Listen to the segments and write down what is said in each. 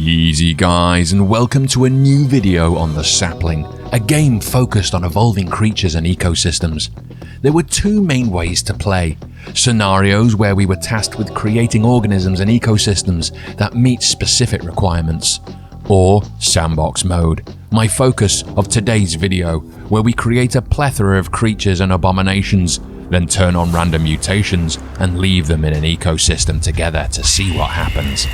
Easy guys, and welcome to a new video on The Sapling, a game focused on evolving creatures and ecosystems. There were two main ways to play: scenarios where we were tasked with creating organisms and ecosystems that meet specific requirements, or sandbox mode, my focus of today's video, where we create a plethora of creatures and abominations, then turn on random mutations and leave them in an ecosystem together to see what happens.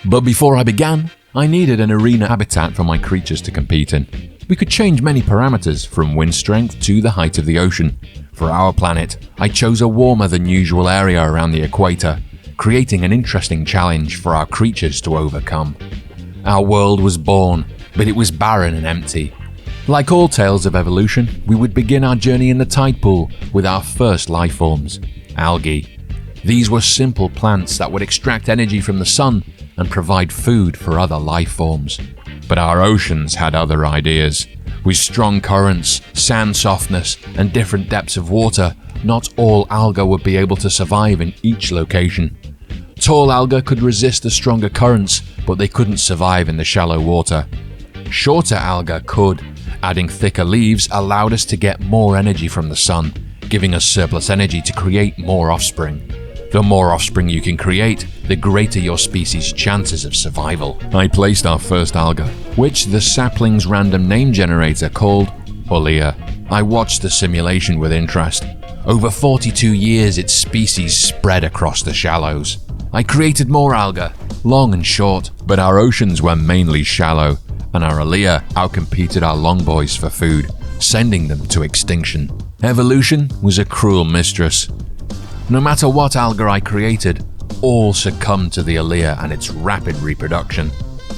But before I began, I needed an arena habitat for my creatures to compete in. We could change many parameters, from wind strength to the height of the ocean. For our planet, I chose a warmer than usual area around the equator, creating an interesting challenge for our creatures to overcome. Our world was born, but it was barren and empty. Like all tales of evolution, we would begin our journey in the tide pool with our first life forms, algae. These were simple plants that would extract energy from the sun and provide food for other life forms. But our oceans had other ideas. With strong currents, sand softness, and different depths of water, not all alga would be able to survive in each location. Tall alga could resist the stronger currents, but they couldn't survive in the shallow water. Shorter alga could. Adding thicker leaves allowed us to get more energy from the sun, giving us surplus energy to create more offspring. The more offspring you can create, the greater your species' chances of survival. I placed our first alga, which the sapling's random name generator called Olea. I watched the simulation with interest. Over 42 years, its species spread across the shallows. I created more alga, long and short, but our oceans were mainly shallow, and our Olea outcompeted our long boys for food, sending them to extinction. Evolution was a cruel mistress. No matter what alga I created, all succumbed to the Olea and its rapid reproduction.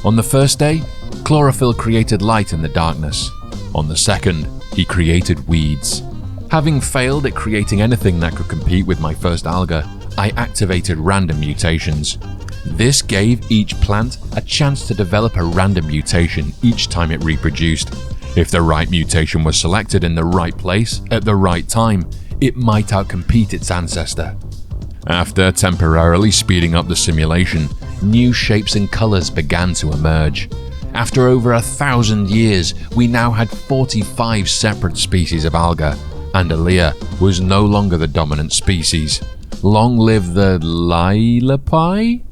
On the first day, Chlorophil created light in the darkness. On the second, he created weeds. Having failed at creating anything that could compete with my first alga, I activated random mutations. This gave each plant a chance to develop a random mutation each time it reproduced. If the right mutation was selected in the right place at the right time, it might outcompete its ancestor. After temporarily speeding up the simulation, new shapes and colors began to emerge. After over 1,000 years, we now had 45 separate species of alga, and Olea was no longer the dominant species. Long live the Lilapi?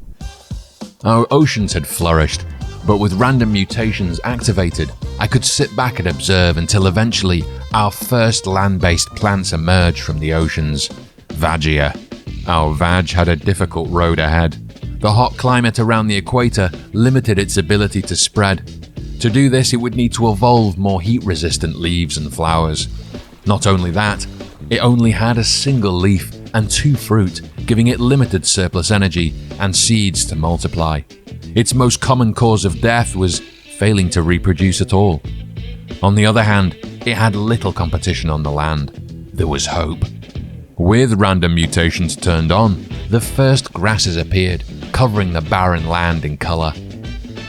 Our oceans had flourished, but with random mutations activated, I could sit back and observe until eventually our first land-based plants emerged from the oceans. Vagia. Our vag had a difficult road ahead. The hot climate around the equator limited its ability to spread. To do this, it would need to evolve more heat-resistant leaves and flowers. Not only that, it only had a single leaf and 2 fruit, giving it limited surplus energy and seeds to multiply. Its most common cause of death was failing to reproduce at all. On the other hand, it had little competition on the land. There was hope. With random mutations turned on, the first grasses appeared, covering the barren land in color.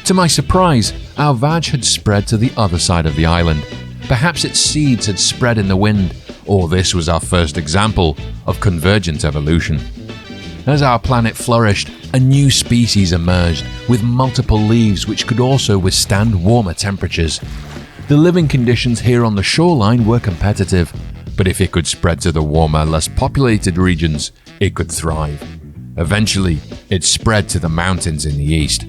To my surprise, our vag had spread to the other side of the island. Perhaps its seeds had spread in the wind, or this was our first example of convergent evolution. As our planet flourished, a new species emerged with multiple leaves which could also withstand warmer temperatures. The living conditions here on the shoreline were competitive, but if it could spread to the warmer, less populated regions, it could thrive. Eventually, it spread to the mountains in the east.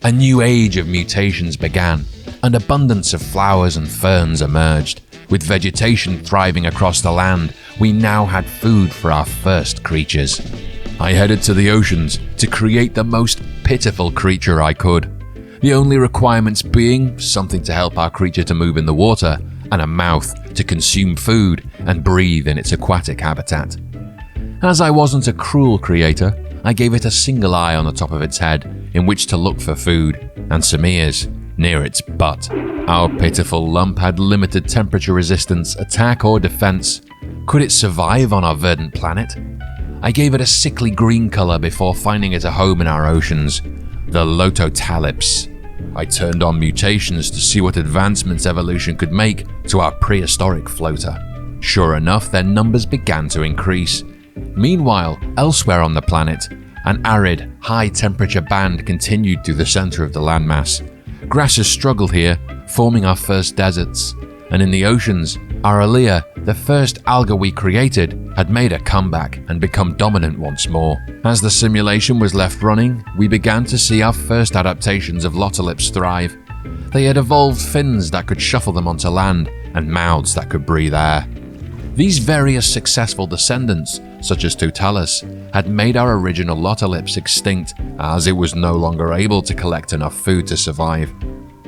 A new age of mutations began. An abundance of flowers and ferns emerged. With vegetation thriving across the land, we now had food for our first creatures. I headed to the oceans to create the most pitiful creature I could. The only requirements being something to help our creature to move in the water and a mouth to consume food and breathe in its aquatic habitat. As I wasn't a cruel creator, I gave it a single eye on the top of its head in which to look for food, and some ears near its butt. Our pitiful lump had limited temperature resistance, attack, or defense. Could it survive on our verdant planet? I gave it a sickly green color before finding it a home in our oceans, the Lototalips. I turned on mutations to see what advancements evolution could make to our prehistoric floater. Sure enough, their numbers began to increase. Meanwhile, elsewhere on the planet, An arid, high-temperature band continued through the center of the landmass. Grasses struggled here, forming our first deserts. And in the oceans, Aralia, the first alga we created, had made a comeback and become dominant once more. As the simulation was left running, we began to see our first adaptations of lotulips thrive. They had evolved fins that could shuffle them onto land and mouths that could breathe air. These various successful descendants, such as Totalis, had made our original lotulips extinct as it was no longer able to collect enough food to survive.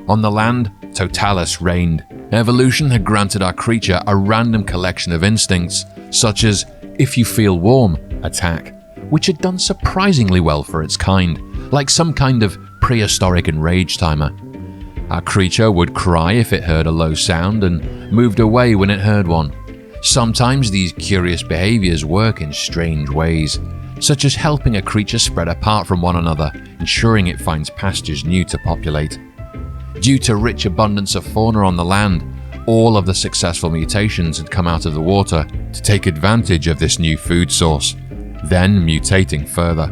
On the land, Totalis reigned. Evolution had granted our creature a random collection of instincts, such as, if you feel warm, attack, which had done surprisingly well for its kind, like some kind of prehistoric enrage timer. Our creature would cry if it heard a low sound and moved away when it heard one. Sometimes these curious behaviors work in strange ways, such as helping a creature spread apart from one another, ensuring it finds pastures new to populate. Due to rich abundance of fauna on the land, all of the successful mutations had come out of the water to take advantage of this new food source, then mutating further.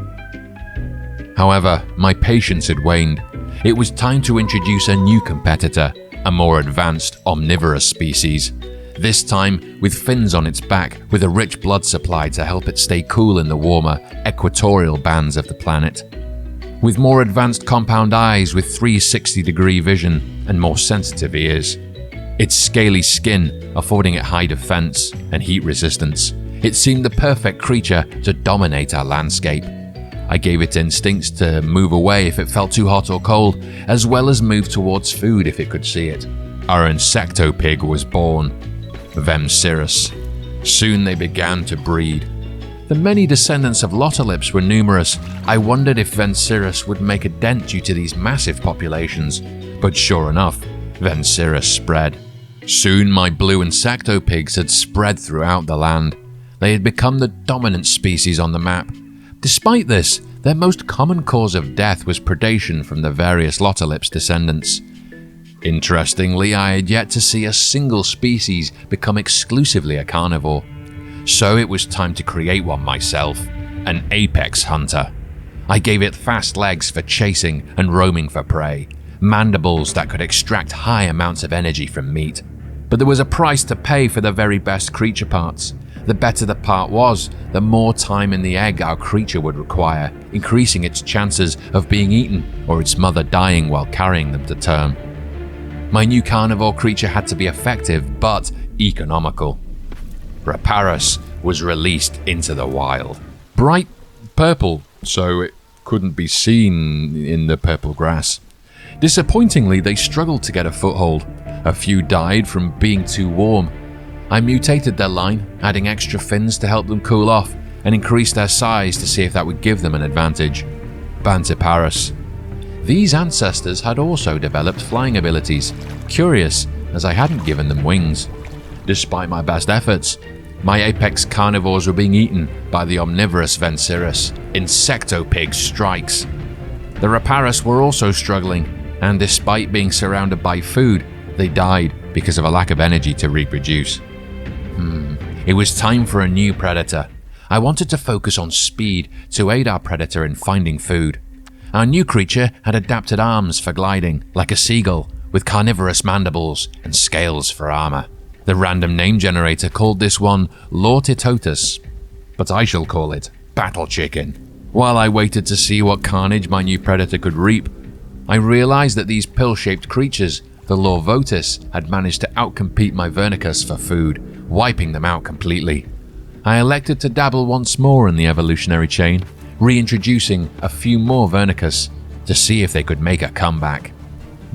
However, my patience had waned. It was time to introduce a new competitor, a more advanced omnivorous species. This time with fins on its back with a rich blood supply to help it stay cool in the warmer, equatorial bands of the planet. With more advanced compound eyes with 360-degree vision and more sensitive ears. Its scaly skin affording it high defense and heat resistance. It seemed the perfect creature to dominate our landscape. I gave it instincts to move away if it felt too hot or cold, as well as move towards food if it could see it. Our insectopig was born, Vemcirus. Soon they began to breed. The many descendants of lotulips were numerous. I wondered if Vemcirus would make a dent due to these massive populations, but sure enough, Vemcirus spread. Soon my blue insectopigs had spread throughout the land. They had become the dominant species on the map. Despite this, their most common cause of death was predation from the various lotulips descendants. Interestingly, I had yet to see a single species become exclusively a carnivore. So it was time to create one myself, an apex hunter. I gave it fast legs for chasing and roaming for prey, mandibles that could extract high amounts of energy from meat. But there was a price to pay for the very best creature parts. The better the part was, the more time in the egg our creature would require, increasing its chances of being eaten or its mother dying while carrying them to term. My new carnivore creature had to be effective but economical. Raparus was released into the wild. Bright purple, so it couldn't be seen in the purple grass. Disappointingly, they struggled to get a foothold. A few died from being too warm. I mutated their line, adding extra fins to help them cool off, and increased their size to see if that would give them an advantage. Bantiparus. These ancestors had also developed flying abilities, curious as I hadn't given them wings. Despite my best efforts, my apex carnivores were being eaten by the omnivorous Vemcirus. Insectopig strikes. The Raparus were also struggling, and despite being surrounded by food, they died because of a lack of energy to reproduce. It was time for a new predator. I wanted to focus on speed to aid our predator in finding food. Our new creature had adapted arms for gliding, like a seagull, with carnivorous mandibles and scales for armor. The random name generator called this one Lortitotus, but I shall call it Battle Chicken. While I waited to see what carnage my new predator could reap, I realized that these pill-shaped creatures, the Lorvotis, had managed to outcompete my Vernicus for food, wiping them out completely. I elected to dabble once more in the evolutionary chain, reintroducing a few more Vernicus to see if they could make a comeback.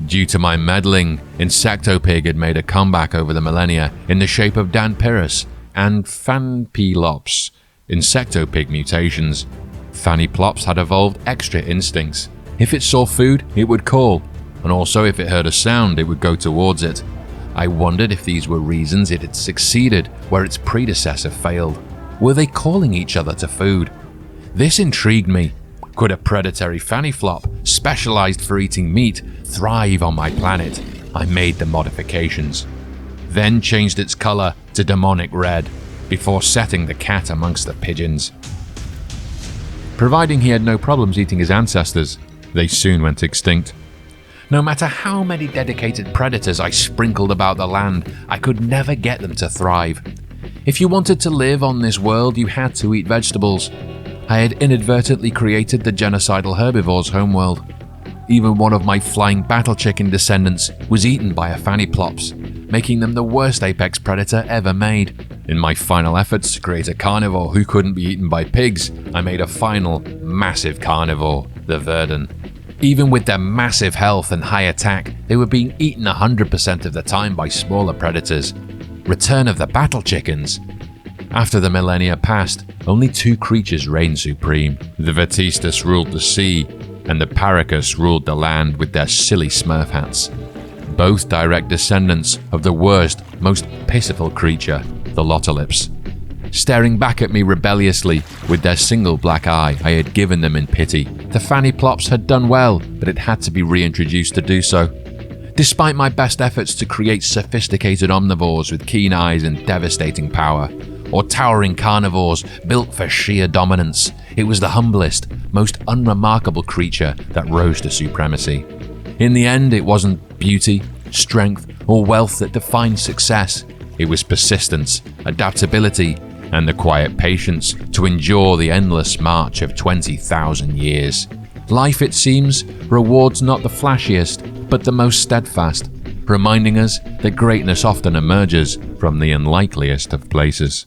Due to my meddling, Insectopig had made a comeback over the millennia in the shape of Danpyrus and Phanplops, Insectopig mutations. Phanplops had evolved extra instincts. If it saw food, it would call, and also if it heard a sound, it would go towards it. I wondered if these were reasons it had succeeded where its predecessor failed. Were they calling each other to food? This intrigued me. Could a predatory Phanphlop, specialized for eating meat, thrive on my planet? I made the modifications. Then changed its color to demonic red, before setting the cat amongst the pigeons. providing he had no problems eating his ancestors. They soon went extinct. No matter how many dedicated predators I sprinkled about the land, I could never get them to thrive. If you wanted to live on this world, you had to eat vegetables. I had inadvertently created the genocidal herbivores' homeworld. Even one of my flying battle chicken descendants was eaten by a Phaniplops, making them the worst apex predator ever made. In my final efforts to create a carnivore who couldn't be eaten by pigs, I made a final, massive carnivore, the Verdon. Even with their massive health and high attack, they were being eaten 100% of the time by smaller predators. Return of the battle chickens. After the millennia passed, only two creatures reigned supreme. The Vetistus ruled the sea, and the Paracus ruled the land with their silly Smurf hats. Both direct descendants of the worst, most pitiful creature, the Lotolyps. Staring back at me rebelliously with their single black eye I had given them in pity, the Phaniplops had done well, but it had to be reintroduced to do so. Despite my best efforts to create sophisticated omnivores with keen eyes and devastating power, or towering carnivores built for sheer dominance, it was the humblest, most unremarkable creature that rose to supremacy. In the end, it wasn't beauty, strength, or wealth that defined success. It was persistence, adaptability, and the quiet patience to endure the endless march of 20,000 years. Life, it seems, rewards not the flashiest, but the most steadfast, reminding us that greatness often emerges from the unlikeliest of places.